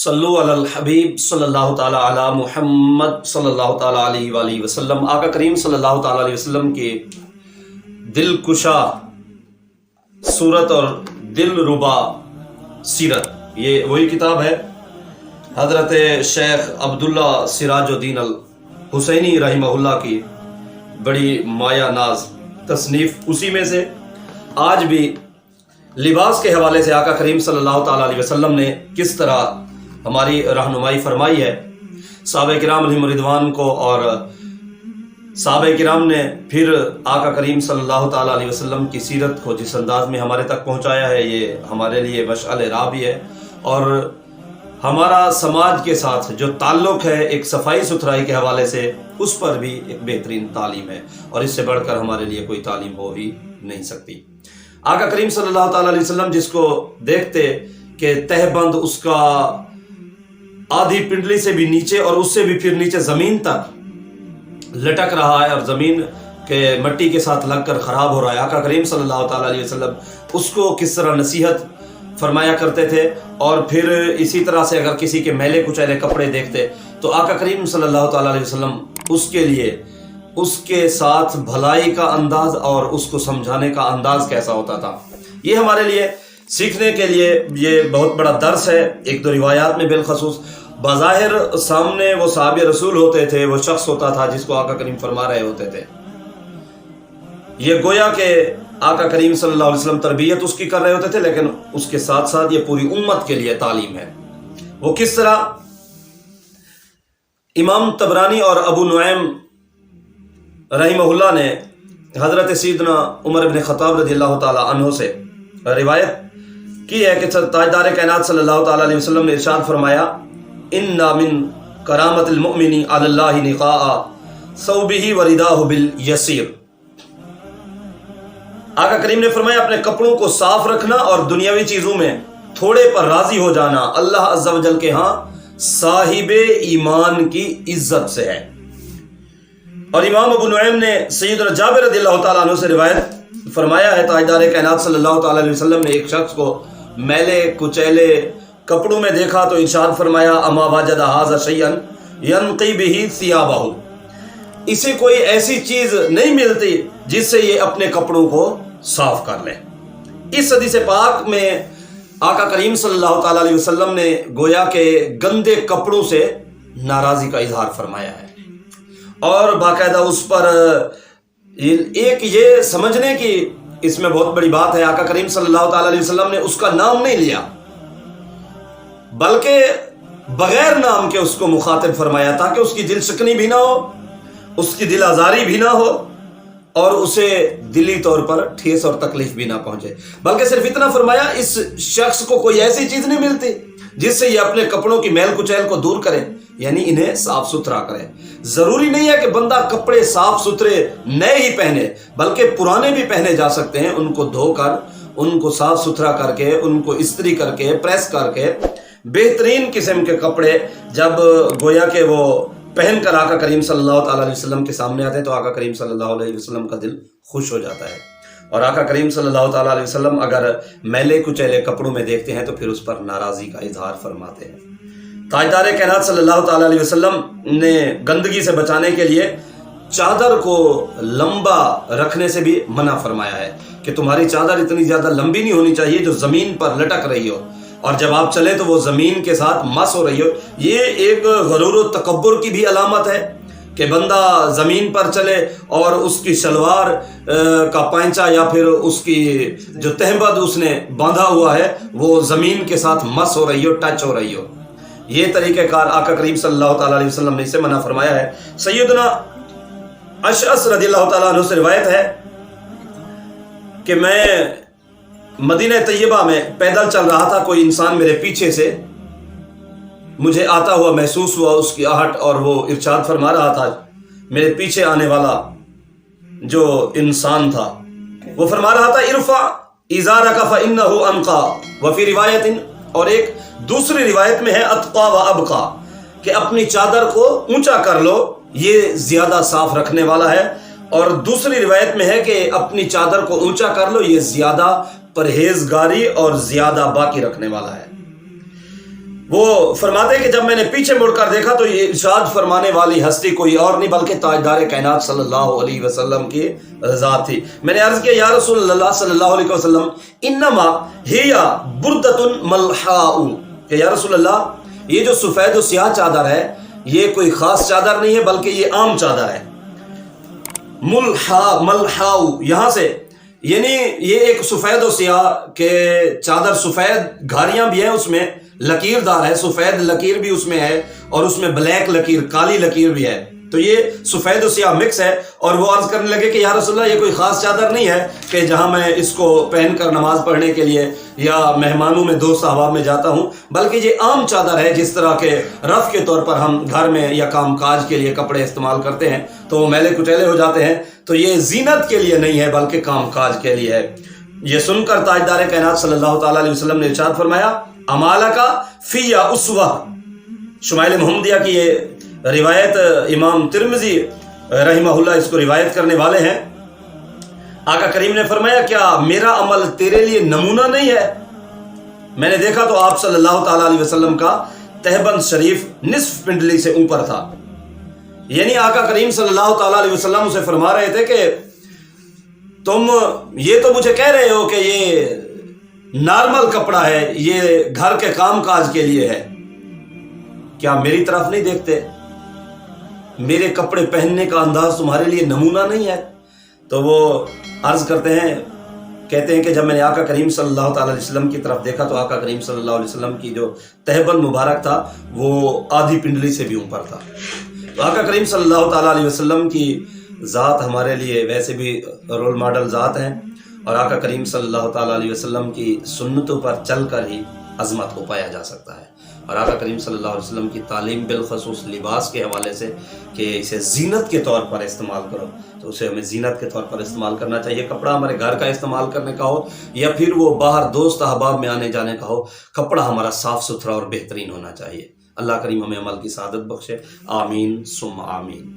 صلو علی الحبیب صلی اللہ تعالی علی محمد صلی اللہ تعالی علیہ وآلہ وسلم۔ آقا کریم صلی اللہ تعالی علیہ وسلم کی دل کشا صورت اور دل ربا سیرت، یہ وہی کتاب ہے حضرت شیخ عبداللہ سراج الدین الحسینی رحمہ اللہ کی بڑی مایہ ناز تصنیف۔ اسی میں سے آج بھی لباس کے حوالے سے آقا کریم صلی اللہ تعالی علیہ وسلم نے کس طرح ہماری رہنمائی فرمائی ہے، صحابہ کرام علیہم رضوان کو، اور صحابہ کرام نے پھر آقا کریم صلی اللہ تعالی علیہ وسلم کی سیرت کو جس انداز میں ہمارے تک پہنچایا ہے، یہ ہمارے لیے مشعل راہ بھی ہے، اور ہمارا سماج کے ساتھ جو تعلق ہے ایک صفائی ستھرائی کے حوالے سے، اس پر بھی ایک بہترین تعلیم ہے، اور اس سے بڑھ کر ہمارے لیے کوئی تعلیم ہو ہی نہیں سکتی۔ آقا کریم صلی اللہ تعالی علیہ وسلم جس کو دیکھتے کہ تہ بند اس کا آدھی پنڈلی سے بھی نیچے اور اس سے بھی پھر نیچے زمین تک لٹک رہا ہے اور زمین کے مٹی کے ساتھ لگ کر خراب ہو رہا ہے، آقا کریم صلی اللہ تعالی علیہ وسلم اس کو کس طرح نصیحت فرمایا کرتے تھے۔ اور پھر اسی طرح سے اگر کسی کے میلے کچیلے کپڑے دیکھتے تو آقا کریم صلی اللہ تعالی علیہ وسلم اس کے لیے اس کے ساتھ بھلائی کا انداز اور اس کو سمجھانے کا انداز کیسا ہوتا تھا، یہ ہمارے لیے سیکھنے کے لیے یہ بہت بڑا درس ہے۔ ایک دو روایات میں بالخصوص بظاہر سامنے وہ صحابی رسول ہوتے تھے، وہ شخص ہوتا تھا جس کو آقا کریم فرما رہے ہوتے تھے، یہ گویا کہ آقا کریم صلی اللہ علیہ وسلم تربیت اس کی کر رہے ہوتے تھے، لیکن اس کے ساتھ ساتھ یہ پوری امت کے لیے تعلیم ہے۔ وہ کس طرح؟ امام طبرانی اور ابو نعیم رحمہ اللہ نے حضرت سیدنا عمر بن خطاب رضی اللہ تعالی عنہ سے روایت کی ہے کہ تاجدار کائنات صلی اللہ تعالی علیہ وسلم نے ارشاد فرمایا، اِنَّا مِن کرامت المؤمن علی اللہ نقاء ثوبہ ورداہ بالیسیر۔ آقا کریم نے فرمایا اپنے کپڑوں کو صاف رکھنا اور دنیاوی چیزوں میں تھوڑے پر راضی ہو جانا اللہ عز و جل کے ہاں صاحب ایمان کی عزت سے ہے۔ اور امام ابو نعیم نے سیدنا جابر رضی اللہ تعالیٰ عنہ سے روایت فرمایا ہے، تاجدار کائنات صلی اللہ تعالی علیہ وسلم نے ایک شخص کو میلے کچیلے کپڑوں میں دیکھا تو ارشاد فرمایا، اما وجد ھذا شیئا ینقی بہ ثیابہ، اسے کوئی ایسی چیز نہیں ملتی جس سے یہ اپنے کپڑوں کو صاف کر لے۔ اس حدیث پاک میں آقا کریم صلی اللہ تعالی علیہ وسلم نے گویا کہ گندے کپڑوں سے ناراضی کا اظہار فرمایا ہے، اور باقاعدہ اس پر ایک یہ سمجھنے کی اس میں بہت بڑی بات ہے، آقا کریم صلی اللہ تعالی علیہ وسلم نے اس کا نام نہیں لیا بلکہ بغیر نام کے اس کو مخاطب فرمایا تاکہ اس کی دل شکنی بھی نہ ہو، اس کی دل آزاری بھی نہ ہو، اور اسے دلی طور پر ٹھیس اور تکلیف بھی نہ پہنچے، بلکہ صرف اتنا فرمایا اس شخص کو کوئی ایسی چیز نہیں ملتی جس سے یہ اپنے کپڑوں کی میل کچیل کو دور کرے، یعنی انہیں صاف ستھرا کرے۔ ضروری نہیں ہے کہ بندہ کپڑے صاف ستھرے نئے ہی پہنے، بلکہ پرانے بھی پہنے جا سکتے ہیں، ان کو دھو کر، ان کو صاف ستھرا کر کے، ان کو استری کر کے، پریس کر کے بہترین قسم کے کپڑے جب گویا کہ وہ پہن کر آقا کریم صلی اللہ تعالی علیہ وسلم کے سامنے آتے ہیں تو آقا کریم صلی اللہ علیہ وسلم کا دل خوش ہو جاتا ہے، اور آقا کریم صلی اللہ تعالی علیہ وسلم اگر میلے کچیلے کپڑوں میں دیکھتے ہیں تو پھر اس پر ناراضی کا اظہار فرماتے ہیں۔ تاجدار کائنات صلی اللہ تعالی علیہ وسلم نے گندگی سے بچانے کے لیے چادر کو لمبا رکھنے سے بھی منع فرمایا ہے کہ تمہاری چادر اتنی زیادہ لمبی نہیں ہونی چاہیے جو زمین پر لٹک رہی ہو، اور جب آپ چلیں تو وہ زمین کے ساتھ مس ہو رہی ہو۔ یہ ایک غرور و تکبر کی بھی علامت ہے کہ بندہ زمین پر چلے اور اس کی شلوار کا پائنچا یا پھر اس کی جو تہبند اس نے باندھا ہوا ہے وہ زمین کے ساتھ مس ہو رہی ہو، ٹچ ہو رہی ہو۔ یہ طریقہ کار آقا کریم صلی اللہ تعالی علیہ وسلم نے اسے منع فرمایا ہے۔ سیدنا اشعث رضی اللہ تعالیٰ عنہ سے روایت ہے کہ میں مدینہ طیبہ میں پیدل چل رہا تھا، کوئی انسان میرے پیچھے سے مجھے آتا ہوا محسوس ہوا، اس کی آہٹ، اور وہ ارشاد فرما رہا تھا، میرے پیچھے آنے والا جو انسان تھا وہ فرما رہا تھا، ارفع ازارک فانہ انقی، وفی روایت، اور ایک دوسری روایت میں ہے اتقی و ابقی، کہ اپنی چادر کو اونچا کر لو، یہ زیادہ صاف رکھنے والا ہے، اور دوسری روایت میں ہے کہ اپنی چادر کو اونچا کر لو، یہ زیادہ پرہیزگاری اور زیادہ باقی رکھنے والا ہے۔ وہ فرماتے ہیں کہ جب میں نے پیچھے مڑ کر دیکھا تو یہ ارشاد فرمانے والی ہستی کوئی اور نہیں بلکہ تاجدار کائنات صلی اللہ علیہ وسلم کی ذات تھی. میں نے عرض کیا یا رسول اللہ صلی اللہ علیہ وسلم انما ہی بردۃ ملحاء، کہ یا رسول اللہ یہ جو سفید و سیاہ چادر ہے یہ کوئی خاص چادر نہیں ہے بلکہ یہ عام چادر ہے. ملحاء یہاں سے یعنی یہ ایک سفید و سیاہ کے چادر، سفید گھاریاں بھی ہیں اس میں، لکیر دار ہے، سفید لکیر بھی اس میں ہے اور اس میں بلیک لکیر، کالی لکیر بھی ہے. تو یہ سفید و سیاہ مکس ہے. اور وہ عرض کرنے لگے کہ یا رسول اللہ یہ کوئی خاص چادر نہیں ہے کہ جہاں میں اس کو پہن کر نماز پڑھنے کے لیے یا مہمانوں میں دوست احباب میں جاتا ہوں، بلکہ یہ عام چادر ہے جس طرح کے رف کے طور پر ہم گھر میں یا کام کاج کے لیے کپڑے استعمال کرتے ہیں تو وہ میلے کٹیلے ہو جاتے ہیں. تو یہ زینت کے لیے نہیں ہے بلکہ کام کاج کے لیے ہے. یہ سن کر تاجدار کائنات صلی اللہ تعالیٰ علیہ وسلم نے ارشاد فرمایا امالکا فی اسوہ. شمائل محمدیہ کی یہ روایت امام ترمذی رحمہ اللہ اس کو روایت کرنے والے ہیں. آقا کریم نے فرمایا کیا میرا عمل تیرے لیے نمونہ نہیں ہے؟ میں نے دیکھا تو آپ صلی اللہ تعالیٰ علیہ وسلم کا تہبند شریف نصف پنڈلی سے اوپر تھا. یعنی آقا کریم صلی اللہ تعالیٰ علیہ وسلم اسے فرما رہے تھے کہ تم یہ تو مجھے کہہ رہے ہو کہ یہ نارمل کپڑا ہے، یہ گھر کے کام کاج کے لیے ہے، کیا میری طرف نہیں دیکھتے؟ میرے کپڑے پہننے کا انداز تمہارے لیے نمونہ نہیں ہے؟ تو وہ عرض کرتے ہیں، کہتے ہیں کہ جب میں نے آقا کریم صلی اللہ تعالیٰ علیہ وسلم کی طرف دیکھا تو آقا کریم صلی اللہ علیہ وسلم کی جو تہبند مبارک تھا وہ آدھی پنڈلی سے بھی اوپر تھا. تو آقا کریم صلی اللہ تعالیٰ علیہ وسلم کی ذات ہمارے لیے ویسے بھی رول ماڈل ذات ہیں، اور آقا کریم صلی اللہ تعالیٰ علیہ وسلم کی سنتوں پر چل کر ہی عظمت کو پایا جا سکتا ہے. اور آقا کریم صلی اللہ علیہ وسلم کی تعلیم بالخصوص لباس کے حوالے سے کہ اسے زینت کے طور پر استعمال کرو، تو اسے ہمیں زینت کے طور پر استعمال کرنا چاہیے. کپڑا ہمارے گھر کا استعمال کرنے کا ہو یا پھر وہ باہر دوست احباب میں آنے جانے کا ہو، کپڑا ہمارا صاف ستھرا اور بہترین ہونا چاہیے. اللہ کریم ہمیں عمل کی سعادت بخشے. آمین ثم آمین.